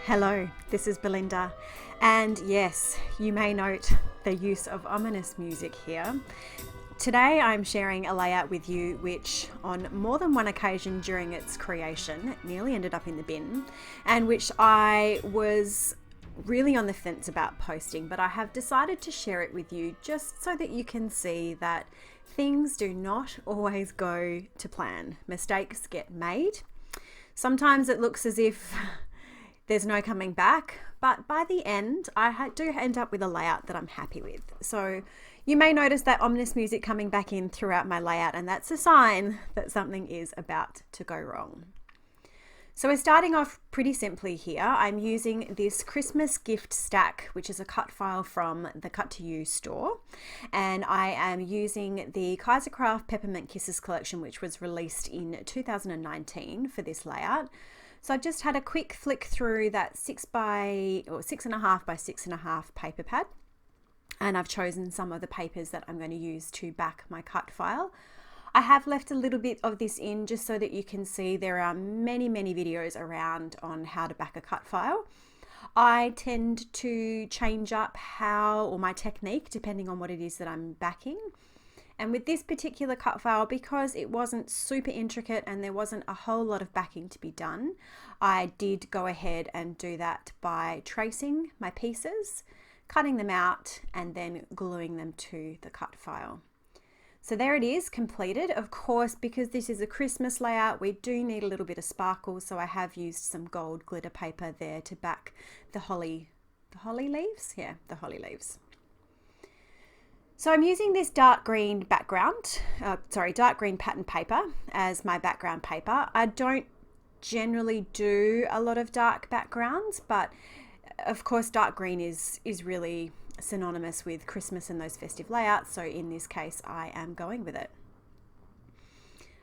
Hello, this is Belinda, and yes, you may note the use of ominous music here. Today I'm sharing a layout with you which on more than one occasion during its creation nearly ended up in the bin, and which I was really on the fence about posting, but I have decided to share it with you just so that you can see that things do not always go to plan. Mistakes get made. Sometimes it looks as if there's no coming back, but by the end, I do end up with a layout that I'm happy with. So you may notice that ominous music coming back in throughout my layout, and that's a sign that something is about to go wrong. So we're starting off pretty simply here. I'm using this Christmas gift stack, which is a cut file from the Cut to You store. And I am using the Kaisercraft Peppermint Kisses collection, which was released in 2019 for this layout. So I've just had a quick flick through that 6.5 by 6.5 paper pad, and I've chosen some of the papers that I'm going to use to back my cut file. I have left a little bit of this in just so that you can see there are many videos around on how to back a cut file. I tend to change up my technique depending on what it is that I'm backing. And with this particular cut file, because it wasn't super intricate and there wasn't a whole lot of backing to be done, I did go ahead and do that by tracing my pieces, cutting them out, and then gluing them to the cut file. So there it is, completed. Of course, because this is a Christmas layout, we do need a little bit of sparkle, so I have used some gold glitter paper there to back the holly leaves? Yeah, the holly leaves. So I'm using this dark green dark green pattern paper as my background paper. I don't generally do a lot of dark backgrounds, but of course dark green is really synonymous with Christmas and those festive layouts. So in this case, I am going with it.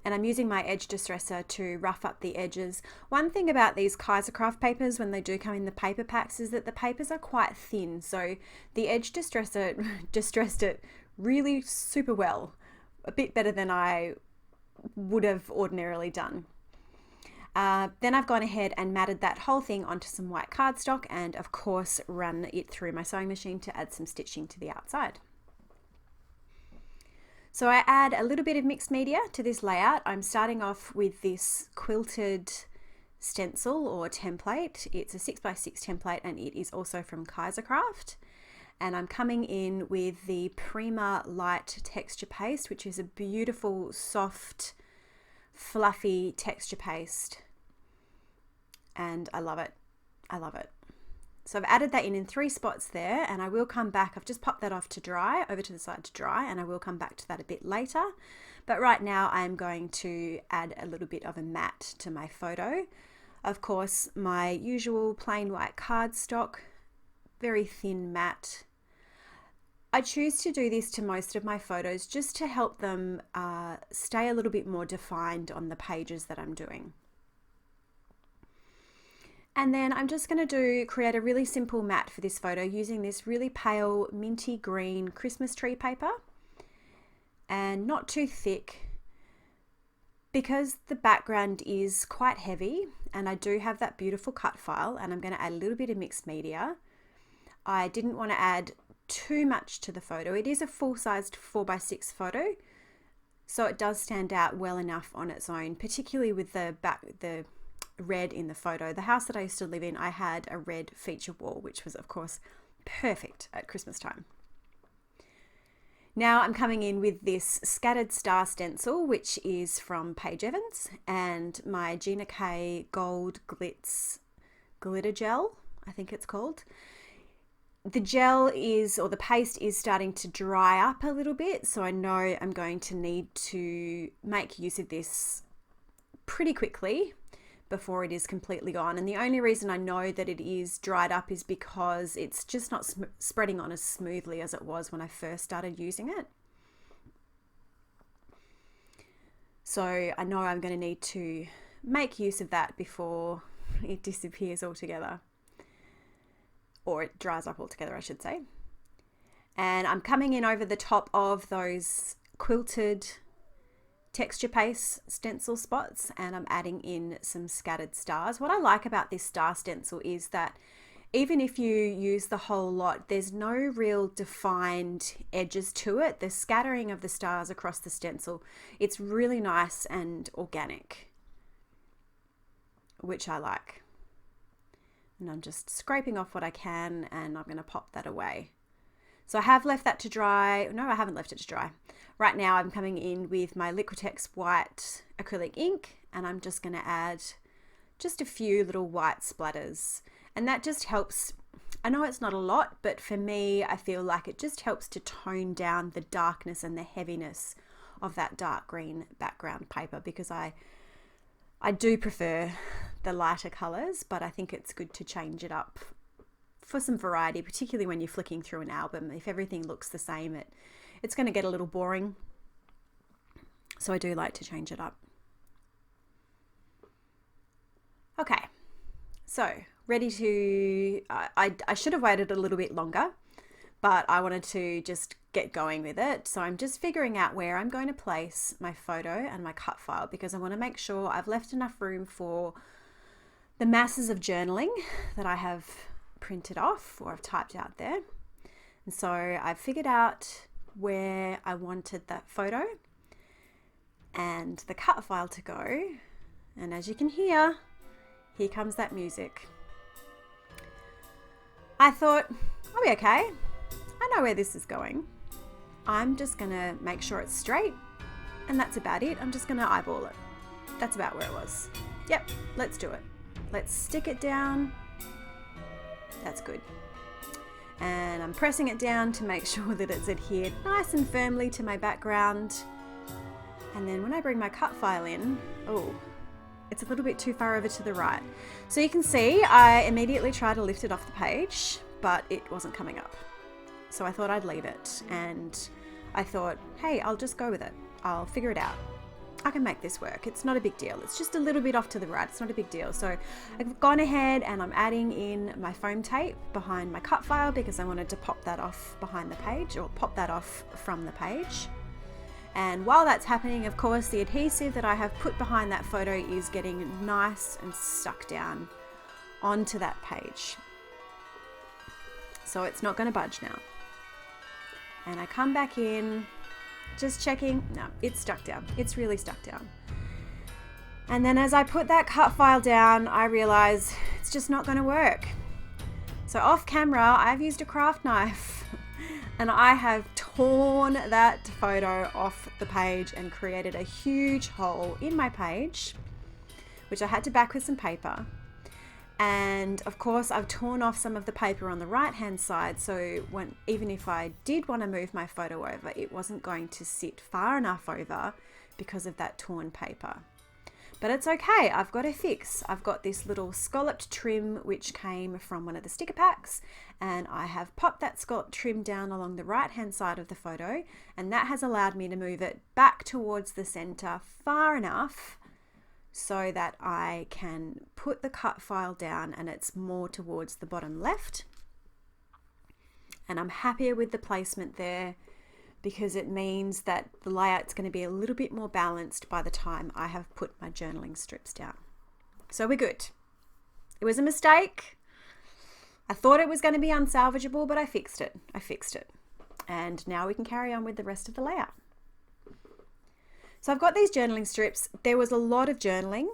And I'm using my edge distresser to rough up the edges. One thing about these Kaisercraft papers when they do come in the paper packs is that the papers are quite thin. So the edge distresser distressed it really super well, a bit better than I would have ordinarily done. Then I've gone ahead and matted that whole thing onto some white cardstock and of course run it through my sewing machine to add some stitching to the outside. So I add a little bit of mixed media to this layout. I'm starting off with this quilted stencil or template. It's a 6x6 template and it is also from Kaisercraft. And I'm coming in with the Prima Light texture paste, which is a beautiful, soft, fluffy texture paste. And I love it. I love it. So I've added that in 3 spots there, and I will come back. I've just popped that off to dry, over to the side to dry, and I will come back to that a bit later. But right now I'm going to add a little bit of a matte to my photo. Of course, my usual plain white cardstock, very thin matte. I choose to do this to most of my photos just to help them stay a little bit more defined on the pages that I'm doing. And then I'm just going to create a really simple matte for this photo using this really pale minty green Christmas tree paper, and not too thick because the background is quite heavy and I do have that beautiful cut file, and I'm going to add a little bit of mixed media. I didn't want to add too much to the photo. It is a full-sized 4x6 photo, so it does stand out well enough on its own, particularly with the red in the photo. The house that I used to live in, I had a red feature wall, which was of course perfect at Christmas time. Now I'm coming in with this scattered star stencil, which is from Paige Evans, and my Gina K Gold Glitz glitter gel, I think it's called. The the paste is starting to dry up a little bit, so I know I'm going to need to make use of this pretty quickly before it is completely gone. And the only reason I know that it is dried up is because it's just not spreading on as smoothly as it was when I first started using it. So I know I'm going to need to make use of that before it disappears altogether, or it dries up altogether, I should say. And I'm coming in over the top of those quilted texture paste stencil spots, and I'm adding in some scattered stars. What I like about this star stencil is that even if you use the whole lot, there's no real defined edges to it. The scattering of the stars across the stencil, it's really nice and organic, which I like. And I'm just scraping off what I can, and I'm going to pop that away. So I have left that to dry. No, I haven't left it to dry. Right now I'm coming in with my Liquitex white acrylic ink, and I'm just going to add just a few little white splatters. And that just helps. I know it's not a lot, but for me, I feel like it just helps to tone down the darkness and the heaviness of that dark green background paper, because I do prefer the lighter colors, but I think it's good to change it up for some variety, particularly when you're flicking through an album. If everything looks the same, it's going to get a little boring. So I do like to change it up. Okay, so ready to, I should have waited a little bit longer, but I wanted to just get going with it. So I'm just figuring out where I'm going to place my photo and my cut file, because I want to make sure I've left enough room for the masses of journaling that I have printed off or I've typed out there. And so I've figured out where I wanted that photo and the cut file to go. And as you can hear, here comes that music. I thought, I'll be okay. I know where this is going. I'm just gonna make sure it's straight, and that's about it. I'm just gonna eyeball it. That's about where it was. Yep, let's do it. Let's stick it down. That's good. And I'm pressing it down to make sure that it's adhered nice and firmly to my background. And then when I bring my cut file in, oh, it's a little bit too far over to the right. So you can see I immediately tried to lift it off the page, but it wasn't coming up. So I thought I'd leave it, and I thought, hey, I'll just go with it. I'll figure it out. I can make this work. It's not a big deal. It's just a little bit off to the right. It's not a big deal. So I've gone ahead and I'm adding in my foam tape behind my cut file, because I wanted to pop that off behind the page, or pop that off from the page. And while that's happening, of course, the adhesive that I have put behind that photo is getting nice and stuck down onto that page. So it's not going to budge now. And I come back in, just checking. No, it's stuck down. It's really stuck down. And then as I put that cut file down, I realize it's just not going to work. So off camera, I've used a craft knife and I have torn that photo off the page and created a huge hole in my page, which I had to back with some paper. And of course, I've torn off some of the paper on the right hand side, so even if I did want to move my photo over, it wasn't going to sit far enough over because of that torn paper. But it's okay, I've got a fix. I've got this little scalloped trim which came from one of the sticker packs, and I have popped that scalloped trim down along the right hand side of the photo, and that has allowed me to move it back towards the center far enough so that I can put the cut file down and it's more towards the bottom left. And I'm happier with the placement there, because it means that the layout's going to be a little bit more balanced by the time I have put my journaling strips down. So we're good. It was a mistake. I thought it was going to be unsalvageable, but I fixed it. And now we can carry on with the rest of the layout. So I've got these journaling strips. There was a lot of journaling,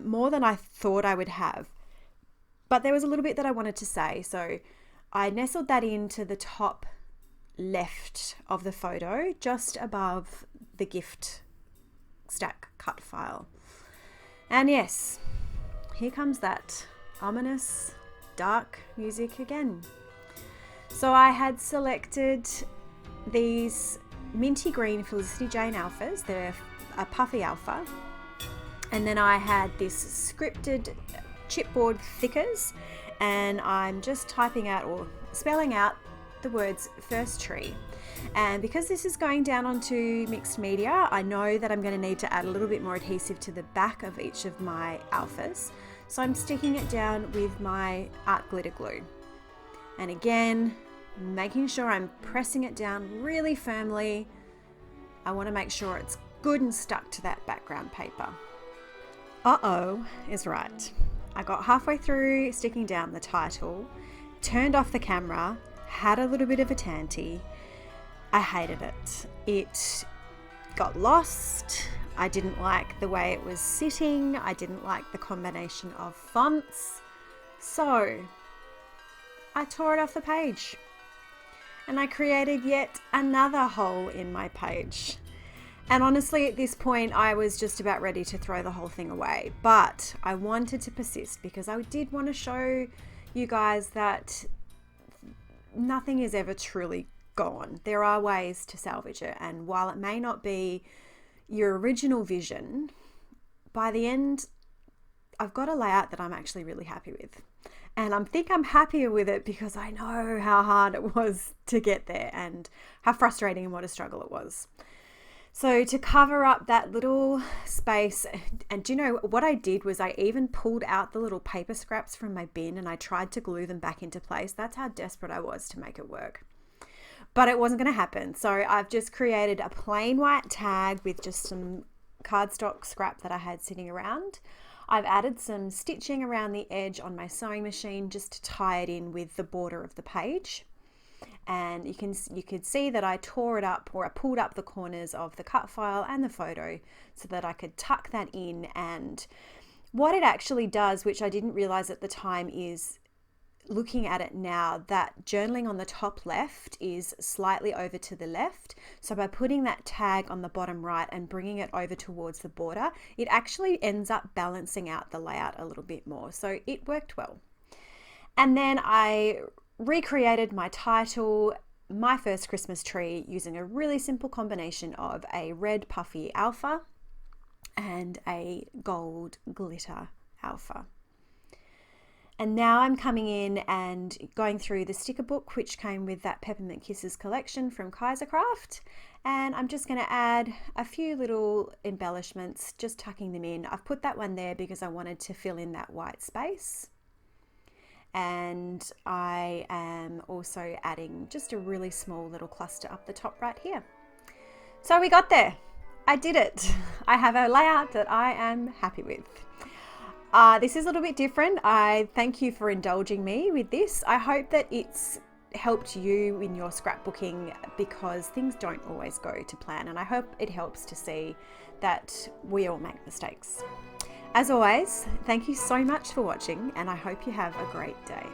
more than I thought I would have. But there was a little bit that I wanted to say. So I nestled that into the top left of the photo, just above the gift stack cut file. And yes, here comes that ominous dark music again. So I had selected these minty green Felicity Jane alphas. They're a puffy alpha. And then I had this scripted chipboard thickers, and I'm just typing out or spelling out the words first tree. And because this is going down onto mixed media, I know that I'm going to need to add a little bit more adhesive to the back of each of my alphas. So I'm sticking it down with my art glitter glue. And again, making sure I'm pressing it down really firmly. I want to make sure it's good and stuck to that background paper. Uh-oh is right. I got halfway through sticking down the title, turned off the camera, had a little bit of a tanty. I hated it. It got lost. I didn't like the way it was sitting. I didn't like the combination of fonts. So I tore it off the page and I created yet another hole in my page. And honestly, at this point, I was just about ready to throw the whole thing away. But I wanted to persist because I did want to show you guys that nothing is ever truly gone. There are ways to salvage it. And while it may not be your original vision, by the end, I've got a layout that I'm actually really happy with. And I think I'm happier with it because I know how hard it was to get there and how frustrating and what a struggle it was. So to cover up that little space, and do you know what I did was I even pulled out the little paper scraps from my bin and I tried to glue them back into place. That's how desperate I was to make it work. But it wasn't going to happen. So I've just created a plain white tag with just some cardstock scrap that I had sitting around. I've added some stitching around the edge on my sewing machine just to tie it in with the border of the page. And you could see that I tore it up, or I pulled up the corners of the cut file and the photo so that I could tuck that in. And what it actually does, which I didn't realize at the time, is looking at it now, that journaling on the top left is slightly over to the left. So by putting that tag on the bottom right and bringing it over towards the border, it actually ends up balancing out the layout a little bit more. So it worked well. And then I recreated my title, My First Christmas Tree, using a really simple combination of a red puffy alpha and a gold glitter alpha. And now I'm coming in and going through the sticker book, which came with that Peppermint Kisses collection from Kaisercraft. And I'm just going to add a few little embellishments, just tucking them in. I've put that one there because I wanted to fill in that white space. And I am also adding just a really small little cluster up the top right here. So we got there. I did it. I have a layout that I am happy with. This is a little bit different. I thank you for indulging me with this. I hope that it's helped you in your scrapbooking, because things don't always go to plan, and I hope it helps to see that we all make mistakes. As always, thank you so much for watching, and I hope you have a great day.